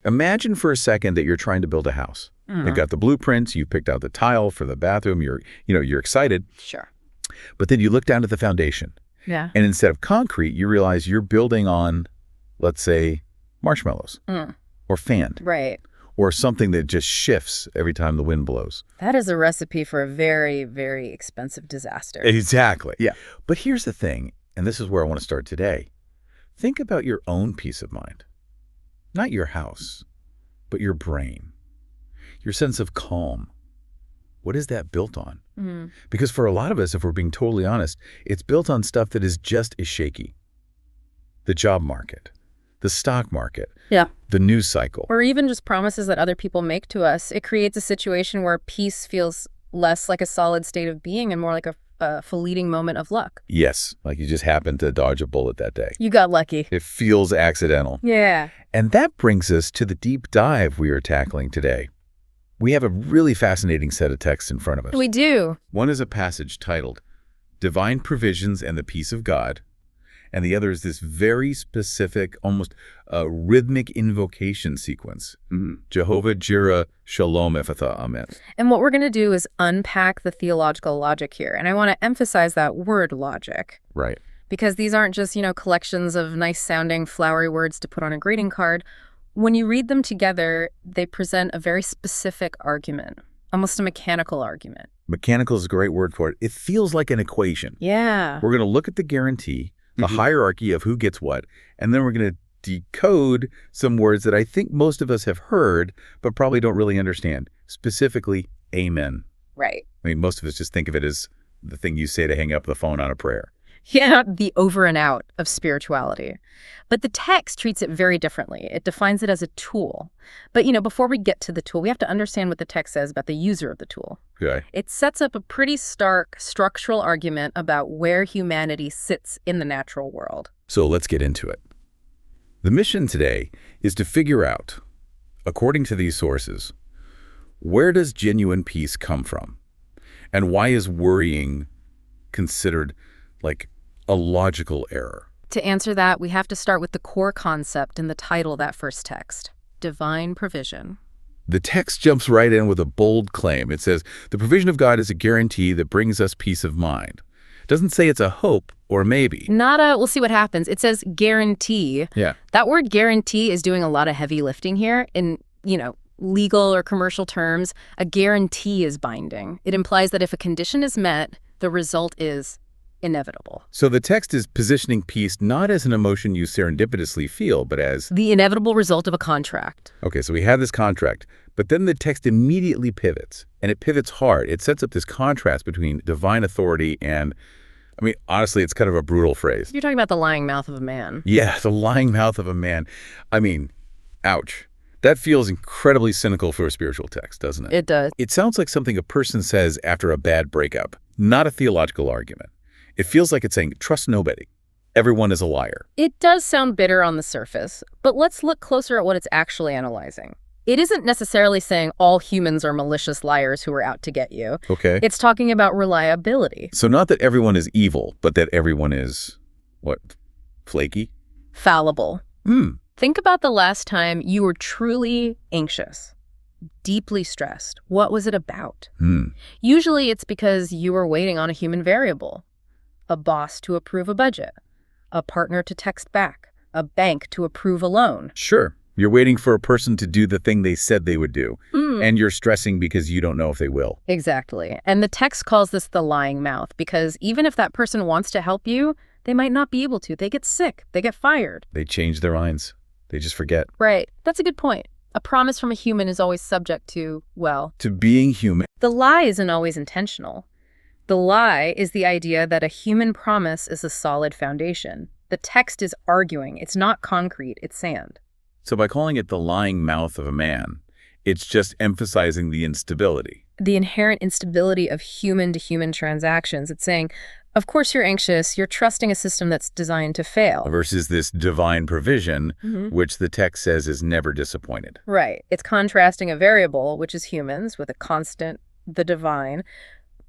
Imagine for a second that you're trying to build a house. You've got the blueprints, you picked out the tile for the bathroom, you're excited. Sure. But then you look down at the foundation. Yeah. And instead of concrete, you realize you're building on, let's say, marshmallows or fanned. Right. Or something that just shifts every time the wind blows. That is a recipe for a very, very expensive disaster. Exactly. Yeah. But here's the thing, and this is where I want to start today. Think about your own peace of mind. Not your house, but your brain. Your sense of calm. What is that built on? Because for a lot of us, if we're being totally honest, it's built on stuff that is just as shaky. The job market, the stock market, the news cycle. Or even just promises that other people make to us. It creates a situation where peace feels less like a solid state of being and more like a fleeting moment of luck. Yes, like you just happened to dodge a bullet that day. You got lucky. It feels accidental. Yeah. And that brings us to the deep dive we are tackling today. We have a really fascinating set of texts in front of us. We do. One is a passage titled Divine Provisions and the Peace of God, and the other is this very specific, almost rhythmic invocation sequence. Jehovah Jireh, Shalom Ephatha, Amen. And what we're going to do is unpack the theological logic here. And I want to emphasize that word logic. Right. Because these aren't just, collections of nice-sounding, flowery words to put on a greeting card. When you read them together, they present a very specific argument, almost a mechanical argument. Mechanical is a great word for it. It feels like an equation. Yeah. We're going to look at the guarantee, the hierarchy of who gets what, and then we're going to decode some words that I think most of us have heard, but probably don't really understand, specifically, amen. Right. I mean, most of us just think of it as the thing you say to hang up the phone on a prayer. Yeah, the over and out of spirituality. But the text treats it very differently. It defines it as a tool. But, before we get to the tool, we have to understand what the text says about the user of the tool. Okay. It sets up a pretty stark structural argument about where humanity sits in the natural world. So let's get into it. The mission today is to figure out, according to these sources, where does genuine peace come from? And why is worrying considered like a logical error? To answer that, we have to start with the core concept in the title of that first text, divine provision. The text jumps right in with a bold claim. It says, the provision of God is a guarantee that brings us peace of mind. It doesn't say it's a hope or maybe. We'll see what happens. It says guarantee. Yeah. That word guarantee is doing a lot of heavy lifting here. In, legal or commercial terms, a guarantee is binding. It implies that if a condition is met, the result is inevitable. So the text is positioning peace not as an emotion you serendipitously feel, but as the inevitable result of a contract. Okay, so we have this contract, but then the text immediately pivots, and it pivots hard. It sets up this contrast between divine authority and, honestly, it's kind of a brutal phrase. You're talking about the lying mouth of a man. Yeah, the lying mouth of a man. Ouch. That feels incredibly cynical for a spiritual text, doesn't it? It does. It sounds like something a person says after a bad breakup, not a theological argument. It feels like it's saying, trust nobody. Everyone is a liar. It does sound bitter on the surface, but let's look closer at what it's actually analyzing. It isn't necessarily saying all humans are malicious liars who are out to get you. Okay. It's talking about reliability. So not that everyone is evil, but that everyone is, flaky? Fallible. Think about the last time you were truly anxious, deeply stressed. What was it about? Usually it's because you were waiting on a human variable. A boss to approve a budget, a partner to text back, a bank to approve a loan. Sure. You're waiting for a person to do the thing they said they would do, and you're stressing because you don't know if they will. Exactly. And the text calls this the lying mouth because even if that person wants to help you, they might not be able to. They get sick. They get fired. They change their minds. They just forget. Right. That's a good point. A promise from a human is always subject to being human. The lie isn't always intentional. The lie is the idea that a human promise is a solid foundation. The text is arguing. It's not concrete. It's sand. So by calling it the lying mouth of a man, it's just emphasizing the instability. The inherent instability of human-to-human transactions. It's saying, of course you're anxious. You're trusting a system that's designed to fail. Versus this divine provision, which the text says is never disappointed. Right. It's contrasting a variable, which is humans, with a constant, the divine.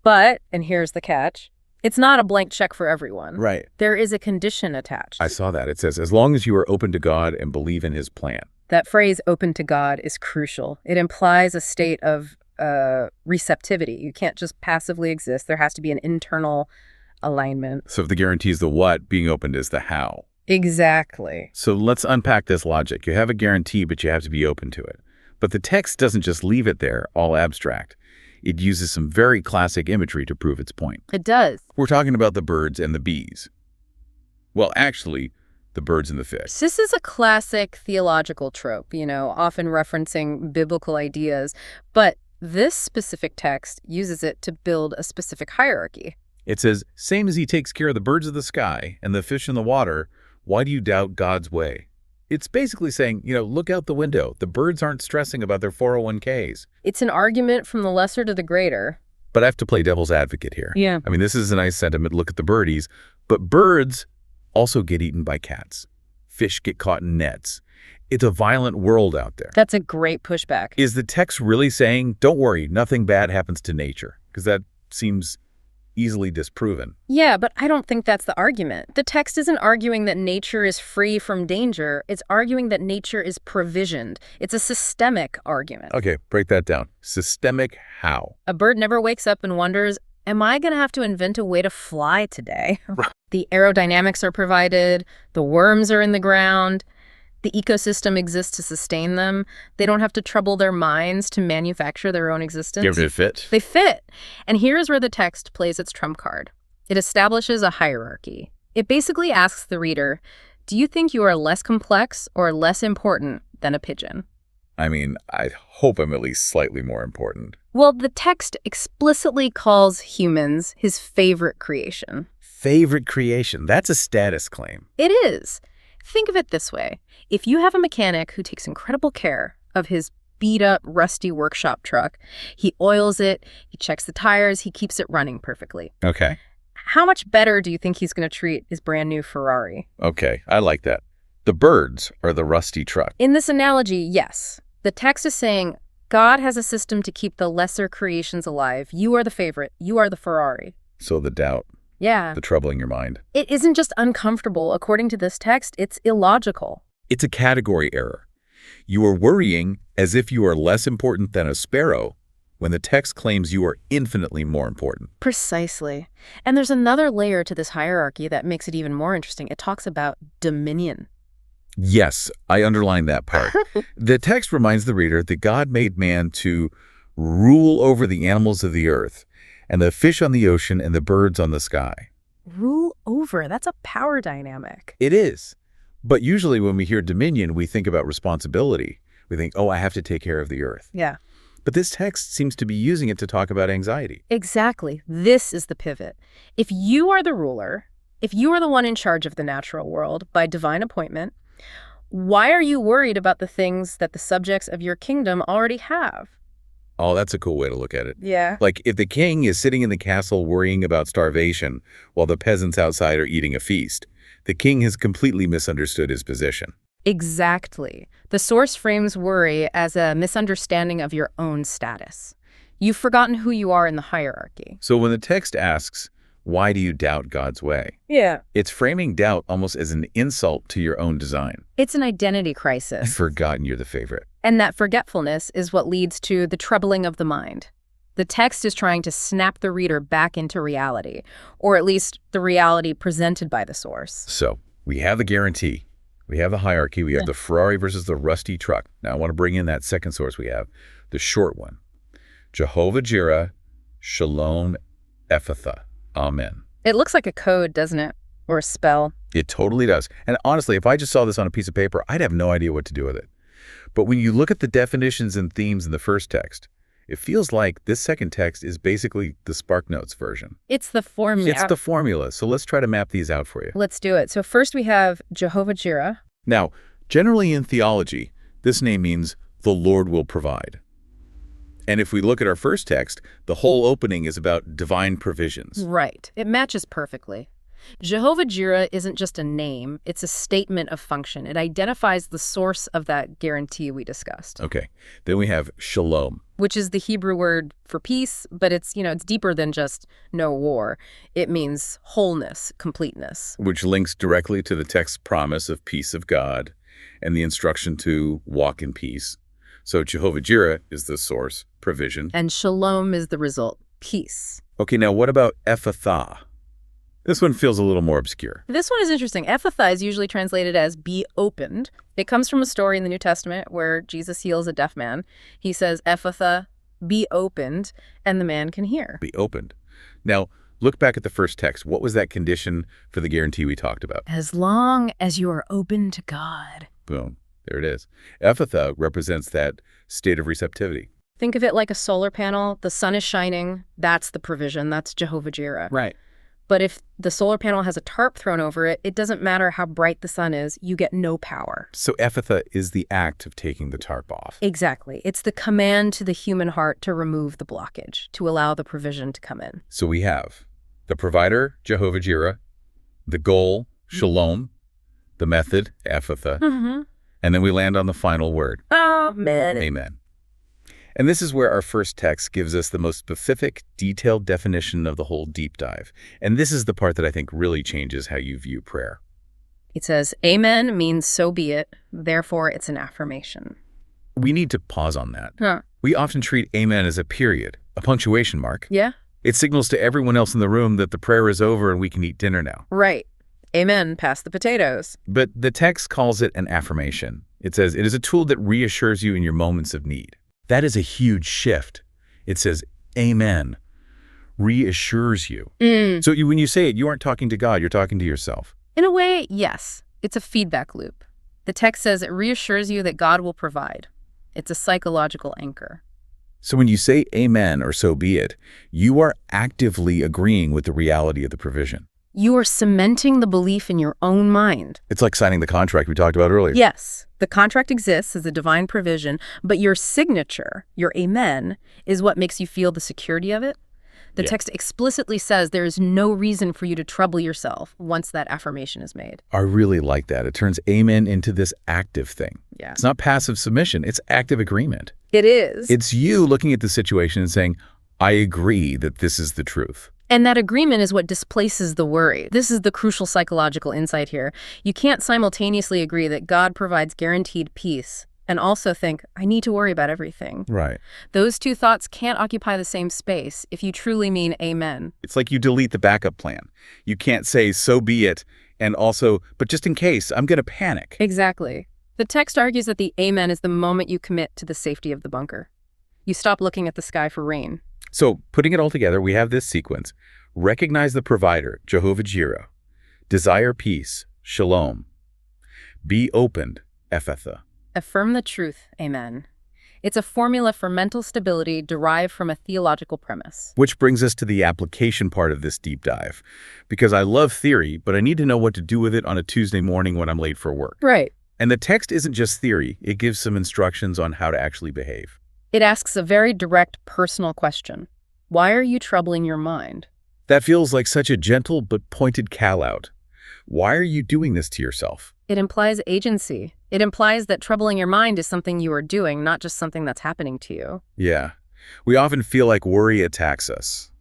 But, and here's the catch, it's not a blank check for everyone. Right. There is a condition attached. I saw that. It says, as long as you are open to God and believe in his plan. That phrase, open to God, is crucial. It implies a state of receptivity. You can't just passively exist. There has to be an internal alignment. So if the guarantee is the what, being opened is the how. Exactly. So let's unpack this logic. You have a guarantee, but you have to be open to it. But the text doesn't just leave it there, all abstract. It uses some very classic imagery to prove its point. It does. We're talking about the birds and the bees. Well, actually, the birds and the fish. This is a classic theological trope, often referencing biblical ideas, but this specific text uses it to build a specific hierarchy. It says, same as he takes care of the birds of the sky and the fish in the water, why do you doubt God's way? It's basically saying, look out the window. The birds aren't stressing about their 401ks. It's an argument from the lesser to the greater. But I have to play devil's advocate here. Yeah. I mean, this is a nice sentiment. Look at the birdies. But birds also get eaten by cats. Fish get caught in nets. It's a violent world out there. That's a great pushback. Is the text really saying, don't worry, nothing bad happens to nature? Because that seems easily disproven. Yeah, but I don't think that's the argument. The text isn't arguing that nature is free from danger. It's arguing that nature is provisioned. It's a systemic argument. Okay, break that down. Systemic how? A bird never wakes up and wonders, am I going to have to invent a way to fly today? The aerodynamics are provided. The worms are in the ground. The ecosystem exists to sustain them. They don't have to trouble their minds to manufacture their own existence. Give it a fit. They fit. And here's where the text plays its trump card. It establishes a hierarchy. It basically asks the reader, do you think you are less complex or less important than a pigeon? I mean, I hope I'm at least slightly more important. Well, the text explicitly calls humans his favorite creation. Favorite creation. That's a status claim. It is. Think of it this way. If you have a mechanic who takes incredible care of his beat-up, rusty workshop truck, he oils it, he checks the tires, he keeps it running perfectly. Okay. How much better do you think he's going to treat his brand new Ferrari? Okay, I like that. The birds are the rusty truck. In this analogy, yes. The text is saying, God has a system to keep the lesser creations alive. You are the favorite. You are the Ferrari. So the doubt. Yeah. The troubling your mind. It isn't just uncomfortable. According to this text, it's illogical. It's a category error. You are worrying as if you are less important than a sparrow when the text claims you are infinitely more important. Precisely. And there's another layer to this hierarchy that makes it even more interesting. It talks about dominion. Yes, I underline that part. The text reminds the reader that God made man to rule over the animals of the earth and the fish on the ocean and the birds on the sky. Rule over. That's a power dynamic. It is. But usually when we hear dominion, we think about responsibility. We think, oh, I have to take care of the earth. Yeah. But this text seems to be using it to talk about anxiety. Exactly. This is the pivot. If you are the ruler, if you are the one in charge of the natural world by divine appointment, why are you worried about the things that the subjects of your kingdom already have? Oh, that's a cool way to look at it. Yeah. Like if the king is sitting in the castle worrying about starvation while the peasants outside are eating a feast, the king has completely misunderstood his position. Exactly. The source frames worry as a misunderstanding of your own status. You've forgotten who you are in the hierarchy. So when the text asks, why do you doubt God's way? Yeah. It's framing doubt almost as an insult to your own design. It's an identity I've crisis. forgotten you're the favorite. And that forgetfulness is what leads to the troubling of the mind. The text is trying to snap the reader back into reality, or at least the reality presented by the source. So we have the guarantee. We have the hierarchy. We have the Ferrari versus the rusty truck. Now I want to bring in that second source we have, the short one. Jehovah Jireh, Shalom Ephatha. Amen. It looks like a code, doesn't it? Or a spell. It totally does. And honestly, if I just saw this on a piece of paper, I'd have no idea what to do with it. But when you look at the definitions and themes in the first text, it feels like this second text is basically the SparkNotes version. It's the formula. It's the formula. So let's try to map these out for you. Let's do it. So first we have Jehovah Jireh. Now, generally in theology, this name means the Lord will provide. And if we look at our first text, the whole opening is about divine provisions. Right. It matches perfectly. Jehovah Jireh isn't just a name, it's a statement of function. It identifies the source of that guarantee we discussed. Okay. Then we have Shalom. Which is the Hebrew word for peace, but it's deeper than just no war. It means wholeness, completeness. Which links directly to the text's promise of peace of God. and the instruction to walk in peace. So Jehovah Jireh is the source, provision. And shalom is the result, peace. Okay, now what about Ephatha? This one feels a little more obscure. This one is interesting. Ephatha is usually translated as be opened. It comes from a story in the New Testament where Jesus heals a deaf man. He says, Ephatha, be opened, and the man can hear. Be opened. Now, look back at the first text. What was that condition for the guarantee we talked about? As long as you are open to God. Boom. There it is. Ephatha represents that state of receptivity. Think of it like a solar panel. The sun is shining. That's the provision. That's Jehovah Jireh. Right. But if the solar panel has a tarp thrown over it, it doesn't matter how bright the sun is. You get no power. So Ephatha is the act of taking the tarp off. Exactly. It's the command to the human heart to remove the blockage, to allow the provision to come in. So we have the provider, Jehovah Jireh, the goal, shalom, the method, Ephatha, and then we land on the final word. Amen. Amen. And this is where our first text gives us the most specific, detailed definition of the whole deep dive. And this is the part that I think really changes how you view prayer. It says, Amen means so be it. Therefore, it's an affirmation. We need to pause on that. We often treat amen as a period, a punctuation mark. Yeah. It signals to everyone else in the room that the prayer is over and we can eat dinner now. Right. Amen, pass the potatoes. But the text calls it an affirmation. It says it is a tool that reassures you in your moments of need. That is a huge shift. It says, amen, reassures you. So when you say it, you aren't talking to God, you're talking to yourself. In a way, yes. It's a feedback loop. The text says it reassures you that God will provide. It's a psychological anchor. So when you say amen or so be it, you are actively agreeing with the reality of the provision. You are cementing the belief in your own mind. It's like signing the contract we talked about earlier. Yes, the contract exists as a divine provision, but your signature, your amen, is what makes you feel the security of it. The text explicitly says there is no reason for you to trouble yourself once that affirmation is made. I really like that. It turns amen into this active thing. Yeah. It's not passive submission, it's active agreement. It is. It's you looking at the situation and saying, I agree that this is the truth. And that agreement is what displaces the worry. This is the crucial psychological insight here. You can't simultaneously agree that God provides guaranteed peace and also think, I need to worry about everything. Right. Those two thoughts can't occupy the same space if you truly mean amen. It's like you delete the backup plan. You can't say, so be it, and also, but just in case, I'm going to panic. Exactly. The text argues that the amen is the moment you commit to the safety of the bunker. You stop looking at the sky for rain. So, putting it all together, we have this sequence. Recognize the provider, Jehovah Jireh. Desire peace, shalom. Be opened, Ephatha. Affirm the truth, amen. It's a formula for mental stability derived from a theological premise. Which brings us to the application part of this deep dive. Because I love theory, but I need to know what to do with it on a Tuesday morning when I'm late for work. Right. And the text isn't just theory, it gives some instructions on how to actually behave. It asks a very direct, personal question. Why are you troubling your mind? That feels like such a gentle but pointed call-out. Why are you doing this to yourself? It implies agency. It implies that troubling your mind is something you are doing, not just something that's happening to you. Yeah. We often feel like worry attacks us,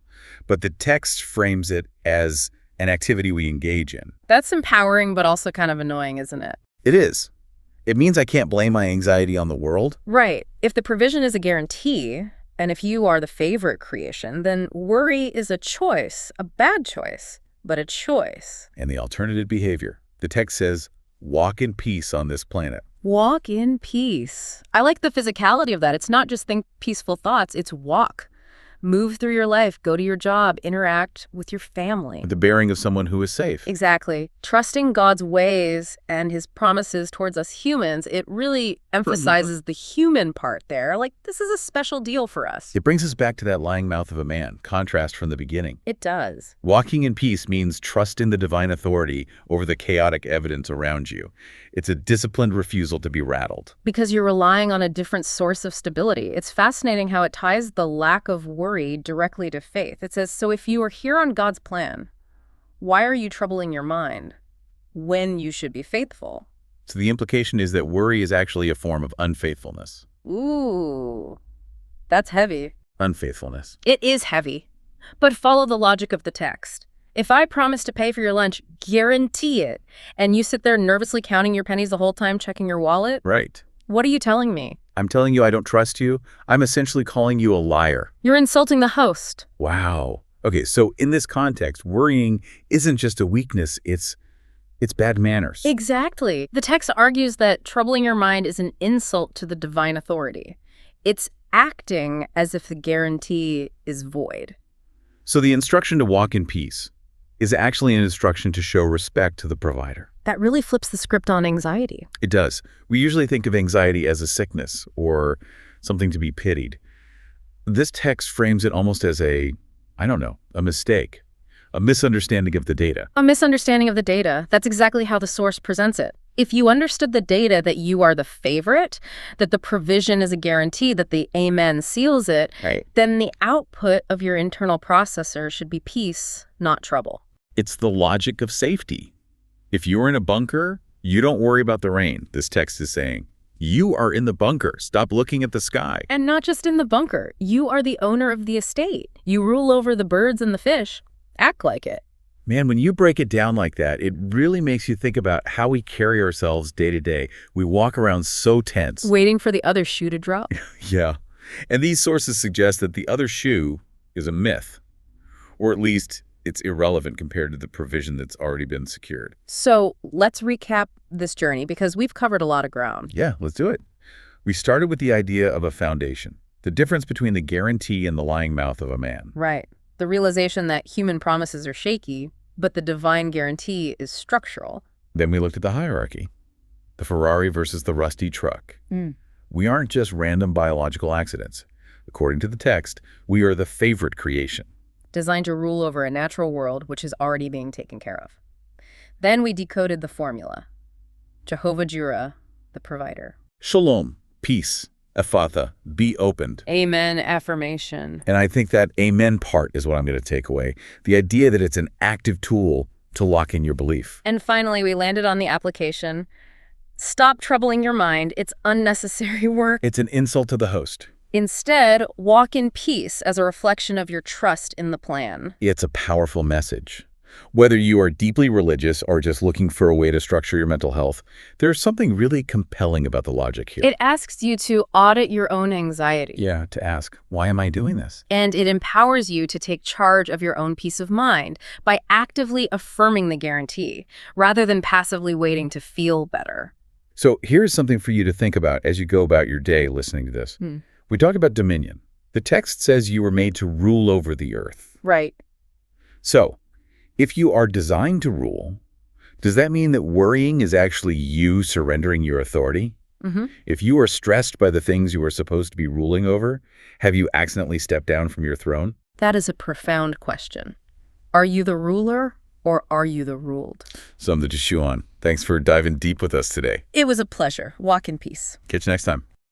but the text frames it as an activity we engage in. That's empowering, but also kind of annoying, isn't it? It is. It means I can't blame my anxiety on the world. Right. If the provision is a guarantee, and if you are the favorite creation, then worry is a choice, a bad choice, but a choice. And the alternative behavior. The text says, walk in peace on this planet. Walk in peace. I like the physicality of that. It's not just think peaceful thoughts, it's walk. Move through your life, go to your job, interact with your family. The bearing of someone who is safe. Exactly. Trusting God's ways and his promises towards us humans, it really emphasizes the human part there. Like, this is a special deal for us. It brings us back to that lying mouth of a man, contrast from the beginning. It does. Walking in peace means trust in the divine authority over the chaotic evidence around you. It's a disciplined refusal to be rattled. Because you're relying on a different source of stability. It's fascinating how it ties the lack of worry directly to faith. It says, so if you are here on God's plan, why are you troubling your mind when you should be faithful? So the implication is that worry is actually a form of unfaithfulness. Ooh, that's heavy. Unfaithfulness. It is heavy. But follow the logic of the text. If I promise to pay for your lunch, guarantee it, and you sit there nervously counting your pennies the whole time, checking your wallet, Right. what are you telling me? I'm telling you I don't trust you. I'm essentially calling you a liar. You're insulting the host. Wow. Okay, so in this context, worrying isn't just a weakness, it's bad manners. Exactly. The text argues that troubling your mind is an insult to the divine authority. It's acting as if the guarantee is void. So the instruction to walk in peace is actually an instruction to show respect to the provider. That really flips the script on anxiety. It does. We usually think of anxiety as a sickness or something to be pitied. This text frames it almost as a mistake, a misunderstanding of the data. A misunderstanding of the data. That's exactly how the source presents it. If you understood the data that you are the favorite, that the provision is a guarantee, that the amen seals it, Right. then the output of your internal processor should be peace, not trouble. It's the logic of safety. If you're in a bunker, you don't worry about the rain, this text is saying. You are in the bunker. Stop looking at the sky. And not just in the bunker. You are the owner of the estate. You rule over the birds and the fish. Act like it. Man, when you break it down like that, it really makes you think about how we carry ourselves day to day. We walk around so tense. Waiting for the other shoe to drop. Yeah. And these sources suggest that the other shoe is a myth, or at least it's irrelevant compared to the provision that's already been secured. So let's recap this journey because we've covered a lot of ground. Yeah, let's do it. We started with the idea of a foundation, the difference between the guarantee and the lying mouth of a man. Right. The realization that human promises are shaky, but the divine guarantee is structural. Then we looked at the hierarchy, the Ferrari versus the rusty truck. We aren't just random biological accidents. According to the text, we are the favorite creation. Designed to rule over a natural world which is already being taken care of. Then we decoded the formula. Jehovah Jireh, the provider. Shalom, peace, Ephatha, be opened. Amen, affirmation. And I think that amen part is what I'm going to take away. The idea that it's an active tool to lock in your belief. And finally, we landed on the application. Stop troubling your mind. It's unnecessary work. It's an insult to the host. Instead, walk in peace as a reflection of your trust in the plan. It's a powerful message. Whether you are deeply religious or just looking for a way to structure your mental health, there's something really compelling about the logic here. It asks you to audit your own anxiety. Yeah, to ask, why am I doing this? And it empowers you to take charge of your own peace of mind by actively affirming the guarantee, rather than passively waiting to feel better. So here's something for you to think about as you go about your day listening to this. We talked about dominion. The text says you were made to rule over the earth. Right. So, if you are designed to rule, does that mean that worrying is actually you surrendering your authority? If you are stressed by the things you are supposed to be ruling over, have you accidentally stepped down from your throne? That is a profound question. Are you the ruler or are you the ruled? Something to chew on. Thanks for diving deep with us today. It was a pleasure. Walk in peace. Catch you next time.